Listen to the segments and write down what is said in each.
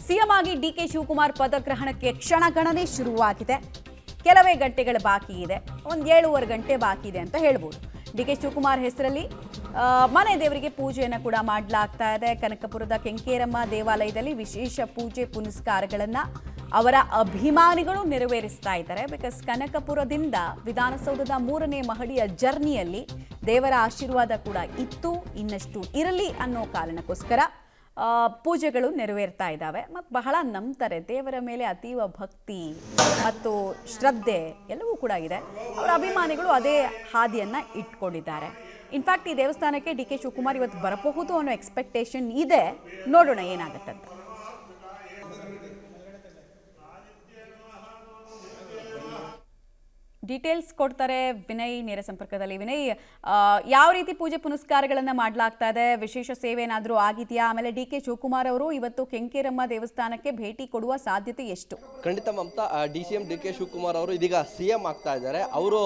CM ಆಗಿ DK Shivakumar ಪದಗ್ರಹಣಕ್ಕೆ ಕ್ಷಣಗಣನೆ ಶುರುವಾಗಿದೆ. ಕೆಲವೇ ಗಂಟೆಗಳು ಬಾಕಿ ಇದೆ, ಒಂದು 7.5 ಗಂಟೆ ಬಾಕಿ ಇದೆ ಅಂತ ಹೇಳ್ಬೋದು. ಡಿಕೆ ಶಿವಕುಮಾರ್ ಹೆಸರಲ್ಲಿ ಮನೆ ದೇವರಿಗೆ ಪೂಜೆಯನ್ನು ಕೂಡ ಮಾಡಲಾಗ್ತಾ ಇದೆ. ಕನಕಪುರದ ಕೆಂಕೇರಮ್ಮ ದೇವಾಲಯದಲ್ಲಿ ವಿಶೇಷ ಪೂಜೆ ಪುನಸ್ಕಾರಗಳನ್ನು ಅವರ ಅಭಿಮಾನಿಗಳು ನೆರವೇರಿಸ್ತಾ ಇದ್ದಾರೆ. ಬಿಕಾಸ್ ಕನಕಪುರದಿಂದ ವಿಧಾನಸೌಧದ 3ನೇ ಮಹಡಿಯ ಜರ್ನಿಯಲ್ಲಿ ದೇವರ ಆಶೀರ್ವಾದ ಕೂಡ ಇತ್ತು, ಇನ್ನಷ್ಟು ಇರಲಿ ಅನ್ನೋ ಕಾರಣಕ್ಕೋಸ್ಕರ ಪೂಜೆಗಳು ನೆರವೇರ್ತಾ ಇದ್ದಾವೆ. ಮತ್ತು ಬಹಳ ನಂಬ್ತಾರೆ, ದೇವರ ಮೇಲೆ ಅತೀವ ಭಕ್ತಿ ಮತ್ತು ಶ್ರದ್ಧೆ ಎಲ್ಲವೂ ಕೂಡ ಇದೆ. ಅವರ ಅಭಿಮಾನಿಗಳು ಅದೇ ಹಾದಿಯನ್ನು ಇಟ್ಕೊಂಡಿದ್ದಾರೆ. ಇನ್ಫ್ಯಾಕ್ಟ್ ಈ ದೇವಸ್ಥಾನಕ್ಕೆ ಡಿಕೆ ಶಿವಕುಮಾರ್ ಇವತ್ತು ಬರಬಹುದು ಅನ್ನೋ ಎಕ್ಸ್ಪೆಕ್ಟೇಷನ್ ಇದೆ. ನೋಡೋಣ ಏನಾಗುತ್ತಂತ. ಡೀಟೇಲ್ಸ್ ಕೊಡ್ತಾರೆ ವಿನಯ್ ನೇರ ಸಂಪರ್ಕದಲ್ಲಿ. ವಿನಯ್, ಯಾವ ರೀತಿ ಪೂಜೆ ಪುನಸ್ಕಾರಗಳನ್ನು ಮಾಡಲಾಗ್ತಾ ಇದೆ? ವಿಶೇಷ ಸೇವೆ ಏನಾದರೂ ಆಗಿದೆಯಾ? ಆಮೇಲೆ ಡಿಕೆ ಶಿವಕುಮಾರ್ ಅವರು ಇವತ್ತು ಕೆಂಕೇರಮ್ಮ ದೇವಸ್ಥಾನಕ್ಕೆ ಭೇಟಿ ಕೊಡುವ ಸಾಧ್ಯತೆ ಎಷ್ಟು? ಖಂಡಿತ ಮಮತಾ, ಡಿಸಿಎಂ ಡಿಕೆ ಶಿವಕುಮಾರ್ ಅವರು ಇದೀಗ ಸಿಎಂ ಆಗ್ತಾ ಇದ್ದಾರೆ. ಅವರು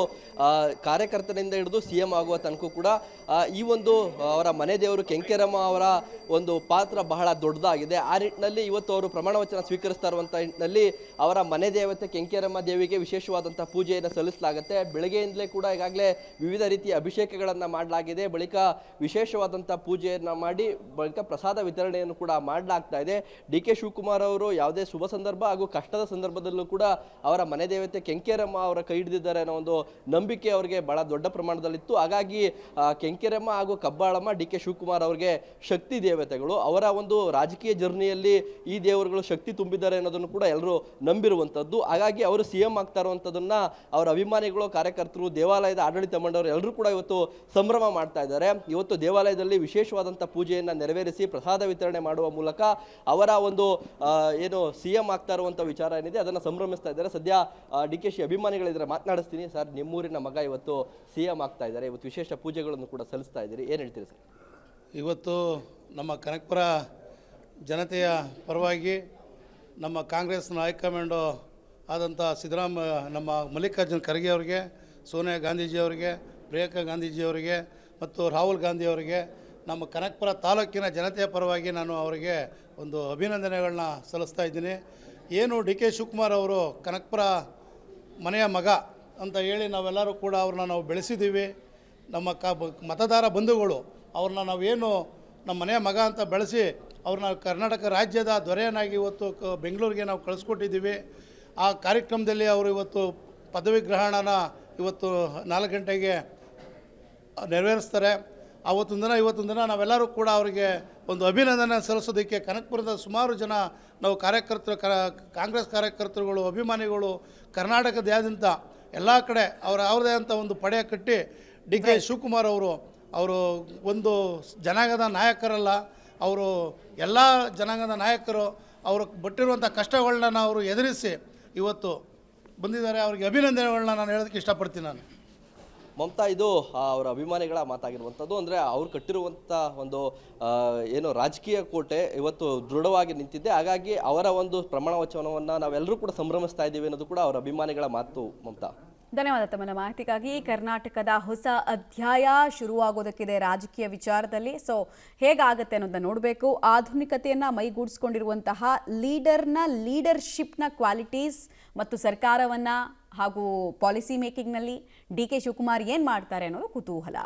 ಕಾರ್ಯಕರ್ತರಿಂದ ಹಿಡಿದು ಸಿಎಂ ಆಗುವ ತನಕ ಕೂಡ ಈ ಒಂದು ಅವರ ಮನೆ ದೇವರು ಕೆಂಕೇರಮ್ಮ ಅವರ ಒಂದು ಪಾತ್ರ ಬಹಳ ದೊಡ್ಡದಾಗಿದೆ. ಆ ನಿಟ್ಟಿನಲ್ಲಿ ಇವತ್ತು ಅವರು ಪ್ರಮಾಣ ವಚನ ಸ್ವೀಕರಿಸ್ತಾ ಇರುವಂಥ ನಿಟ್ಟಿನಲ್ಲಿ ಅವರ ಮನೆ ದೇವತೆ ಕೆಂಕೇರಮ್ಮ ದೇವಿಗೆ ವಿಶೇಷವಾದಂಥ ಪೂಜೆಯನ್ನು ಸಲ್ಲಿಸಲಾಗುತ್ತೆ. ಬೆಳಗ್ಗೆಯಿಂದಲೇ ಕೂಡ ಈಗಾಗಲೇ ವಿವಿಧ ರೀತಿಯ ಅಭಿಷೇಕಗಳನ್ನು ಮಾಡಲಾಗಿದೆ. ಬಳಿಕ ವಿಶೇಷವಾದಂಥ ಪೂಜೆಯನ್ನು ಮಾಡಿ ಬಳಿಕ ಪ್ರಸಾದ ವಿತರಣೆಯನ್ನು ಕೂಡ ಮಾಡಲಾಗ್ತಾ ಇದೆ. ಡಿಕೆ ಶಿವಕುಮಾರ್ ಅವರು ಯಾವುದೇ ಶುಭ ಸಂದರ್ಭ ಹಾಗೂ ಕಷ್ಟದ ಸಂದರ್ಭದಲ್ಲೂ ಕೂಡ ಅವರ ಮನೆ ದೇವತೆ ಕೆಂಕೇರಮ್ಮ ಅವರ ಕೈ ಹಿಡಿದಿದ್ದಾರೆ ಅನ್ನೋ ಒಂದು ನಂಬಿಕೆ ಅವರಿಗೆ ಬಹಳ ದೊಡ್ಡ ಪ್ರಮಾಣದಲ್ಲಿತ್ತು. ಹಾಗಾಗಿ ಕೆಂಕೇರಮ್ಮ ಹಾಗೂ ಕಬ್ಬಾಳಮ್ಮ ಡಿಕೆ ಶಿವಕುಮಾರ್ ಅವರಿಗೆ ಶಕ್ತಿ ದೇವತೆಗಳು. ಅವರ ಒಂದು ರಾಜಕೀಯ ಜರ್ನಿಯಲ್ಲಿ ಈ ದೇವರುಗಳು ಶಕ್ತಿ ತುಂಬಿದ್ದಾರೆ ಅನ್ನೋದನ್ನು ಕೂಡ ಎಲ್ಲರೂ ನಂಬಿರುವಂಥದ್ದು. ಹಾಗಾಗಿ ಅವರು ಸಿಎಂ ಆಗ್ತಾ ಇರುವಂಥದ್ದನ್ನ ಅವರ ಅಭಿಮಾನಿಗಳು, ಕಾರ್ಯಕರ್ತರು, ದೇವಾಲಯದ ಆಡಳಿತ ಮಂಡಳಿಯವರು ಎಲ್ಲರೂ ಕೂಡ ಇವತ್ತು ಸಂಭ್ರಮ ಮಾಡ್ತಾ ಇದ್ದಾರೆ. ಇವತ್ತು ದೇವಾಲಯದಲ್ಲಿ ವಿಶೇಷವಾದಂಥ ಪೂಜೆಯನ್ನು ನೆರವೇರಿಸಿ ಪ್ರಸಾದ ವಿತರಣೆ ಮಾಡುವ ಮೂಲಕ ಅವರ ಒಂದು ಏನು ಸಿಎಂ ಆಗ್ತಾ ಇರುವಂಥ ವಿಚಾರ ಏನಿದೆ ಅದನ್ನು ಸಂಭ್ರಮಿಸ್ತಾ ಇದ್ದಾರೆ. ಸದ್ಯ ಡಿಕೆಶಿ ಅಭಿಮಾನಿಗಳಿದ್ರೆ ಮಾತನಾಡಿಸ್ತೀನಿ. ಸರ್, ನಿಮ್ಮೂರಿನ ಮಗ ಇವತ್ತು ಸಿಎಂ ಆಗ್ತಾ ಇದ್ದಾರೆ, ಇವತ್ತು ವಿಶೇಷ ಪೂಜೆಗಳನ್ನು ಕೂಡ ಸಲ್ಲಿಸ್ತಾ ಇದ್ದೀರಿ, ಏನು ಹೇಳ್ತೀರಿ ಸರ್? ಇವತ್ತು ನಮ್ಮ ಕನಕಪುರ ಜನತೆಯ ಪರವಾಗಿ ನಮ್ಮ ಕಾಂಗ್ರೆಸ್ನ ಹೈಕಮಾಂಡು ಆದಂಥ ನಮ್ಮ ಮಲ್ಲಿಕಾರ್ಜುನ್ ಖರ್ಗೆ ಅವರಿಗೆ, ಸೋನಿಯಾ ಗಾಂಧೀಜಿಯವರಿಗೆ, ಪ್ರಿಯಾಂಕಾ ಗಾಂಧೀಜಿಯವರಿಗೆ ಮತ್ತು ರಾಹುಲ್ ಗಾಂಧಿಯವರಿಗೆ ನಮ್ಮ ಕನಕಪುರ ತಾಲೂಕಿನ ಜನತೆಯ ಪರವಾಗಿ ನಾನು ಅವರಿಗೆ ಒಂದು ಅಭಿನಂದನೆಗಳನ್ನ ಸಲ್ಲಿಸ್ತಾ ಇದ್ದೀನಿ. ಏನು ಡಿ ಕೆ ಶಿವಕುಮಾರ್ ಅವರು ಕನಕಪುರ ಮನೆಯ ಮಗ ಅಂತ ಹೇಳಿ ನಾವೆಲ್ಲರೂ ಕೂಡ ಅವ್ರನ್ನ ನಾವು ಬೆಳೆಸಿದ್ದೀವಿ. ನಮ್ಮ ಮತದಾರ ಬಂಧುಗಳು ಅವ್ರನ್ನ ನಾವೇನು ನಮ್ಮ ಮನೆಯ ಮಗ ಅಂತ ಬೆಳೆಸಿ ಅವ್ರನ್ನ ಕರ್ನಾಟಕ ರಾಜ್ಯದ ದೊರೆಯನ್ನಾಗಿ ಇವತ್ತು ಬೆಂಗಳೂರಿಗೆ ನಾವು ಕಳಿಸ್ಕೊಟ್ಟಿದ್ದೀವಿ. ಆ ಕಾರ್ಯಕ್ರಮದಲ್ಲಿ ಅವರು ಇವತ್ತು ಪದವಿ ಗ್ರಹಣನ ಇವತ್ತು 4 ಗಂಟೆಗೆ ನೆರವೇರಿಸ್ತಾರೆ. ಇವತ್ತೊಂದು ದಿನ ನಾವೆಲ್ಲರೂ ಕೂಡ ಅವರಿಗೆ ಒಂದು ಅಭಿನಂದನೆ ಸಲ್ಲಿಸೋದಕ್ಕೆ ಕನಕಪುರದ ಸುಮಾರು ಜನ ನಾವು ಕಾಂಗ್ರೆಸ್ ಕಾರ್ಯಕರ್ತರುಗಳು, ಅಭಿಮಾನಿಗಳು ಕರ್ನಾಟಕದಾದ್ಯಂತ ಎಲ್ಲ ಕಡೆ ಅವ್ರದೇ ಅಂತ ಒಂದು ಪಡೆ ಕಟ್ಟಿ ಡಿ ಕೆ ಶಿವಕುಮಾರ್ ಅವರು ಒಂದು ಜನಾಂಗದ ನಾಯಕರಲ್ಲ, ಅವರು ಎಲ್ಲ ಜನಾಂಗದ ನಾಯಕರು. ಅವರು ಬಟ್ಟಿರುವಂಥ ಕಷ್ಟಗಳನ್ನ ಅವರು ಎದುರಿಸಿ ಇವತ್ತು ಬಂದಿದ್ದಾರೆ. ಅವರಿಗೆ ಅಭಿನಂದನೆಗಳನ್ನ ನಾನು ಹೇಳೋದಕ್ಕೆ ಇಷ್ಟಪಡ್ತೀನಿ. ನಾನು ಮಮತಾ, ಇದು ಅವರ ಅಭಿಮಾನಿಗಳ ಮಾತಾಗಿರುವಂಥದ್ದು. ಅಂದರೆ ಅವ್ರು ಕಟ್ಟಿರುವಂಥ ಒಂದು ಏನು ರಾಜಕೀಯ ಕೋಟೆ ಇವತ್ತು ದೃಢವಾಗಿ ನಿಂತಿದೆ. ಹಾಗಾಗಿ ಅವರ ಒಂದು ಪ್ರಮಾಣ ವಚನವನ್ನು ನಾವೆಲ್ಲರೂ ಕೂಡ ಸಂಭ್ರಮಿಸ್ತಾ ಇದ್ದೀವಿ ಅನ್ನೋದು ಕೂಡ ಅವರ ಅಭಿಮಾನಿಗಳ ಮಾತು. ಮಮತಾ, ಧನ್ಯವಾದ ತಮ್ಮ ಮಾಹಿತಿಗಾಗಿ. ಕರ್ನಾಟಕದ ಹೊಸ ಅಧ್ಯಾಯ ಶುರುವಾಗೋದಕ್ಕಿದೆ ರಾಜಕೀಯ ವಿಚಾರದಲ್ಲಿ. ಸೊ ಹೇಗಾಗತ್ತೆ ಅನ್ನೋದನ್ನ ನೋಡಬೇಕು. ಆಧುನಿಕತೆಯನ್ನು ಮೈಗೂಡಿಸ್ಕೊಂಡಿರುವಂತಹ ಲೀಡರ್ಶಿಪ್ನ ಕ್ವಾಲಿಟೀಸ್ ಮತ್ತು ಸರ್ಕಾರವನ್ನು ಹಾಗೂ ಪಾಲಿಸಿ ಮೇಕಿಂಗ್ನಲ್ಲಿ ಡಿ ಕೆ ಶಿವಕುಮಾರ್ ಏನು ಮಾಡ್ತಾರೆ ಅನ್ನೋದು ಕುತೂಹಲ.